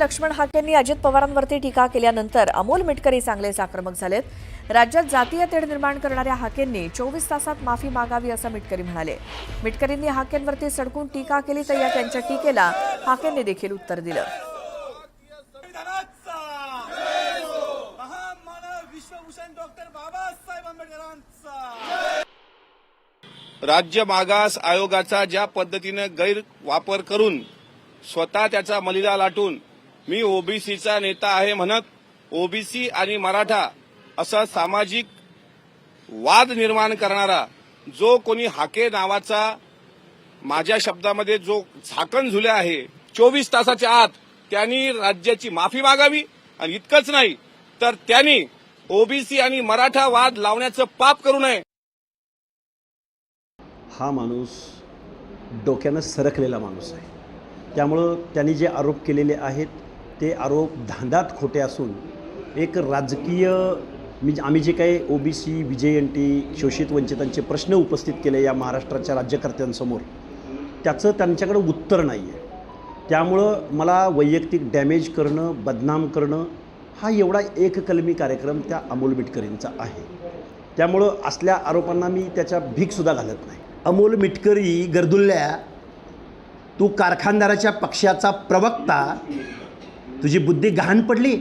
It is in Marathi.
लक्ष्मण हाकेंनी अजित पवारांवरती टीका केल्यानंतर अमोल मिटकरी चांगलेच आक्रमक झालेत। राज्यात जातीय तेढ निर्माण करणाऱ्या हाकेंनी 24 तासात माफी मागावी असं मिटकरी म्हणाले। मिटकरींनी हाकेंवरती सडकून टीका केली तर या त्यांच्या टीकेला हाकेंनी देखील उत्तर दिलं। राज्य मागास आयोगाचा ज्या पद्धतीने गैरवापर करून स्वतः त्याचा मलिदा लाटून मी ओबीसीचा नेता आहे म्हणत ओबीसी आणि मराठा असा सामाजिक वाद निर्माण करणारा जो कोणी हाके नावाचा माझ्या शब्दामध्ये जो झाकण झुले आहे 24 तासाच्या आत त्यांनी राज्याची माफी मागावी आणि इतकंच नाही तर त्यांनी ओबीसी आणि मराठा वाद लावण्याचं पाप करू नये। हा माणूस डोक्यानं सरकलेला माणूस आहे, त्यामुळं त्यांनी जे आरोप केलेले आहेत ते आरोप धांदात खोटे असून एक राजकीय आम्ही जे काही ओबीसी विजयंती शोषित वंचितांचे प्रश्न उपस्थित केले या महाराष्ट्राच्या राज्यकर्त्यांसमोर त्याचं त्यांच्याकडे उत्तर नाही आहे। त्यामुळं मला वैयक्तिक डॅमेज करणं बदनाम करणं हा एवढा एककलमी कार्यक्रम त्या अमोल मिटकरींचा आहे। त्यामुळं असल्या आरोपांना मी त्याच्या भीकसुद्धा घालत नाही। अमोल मिटकरी गर्दुल्ल्या, तू कारखानदाराच्या पक्षाचा प्रवक्ता, तुझी बुद्धी गहाण पडली।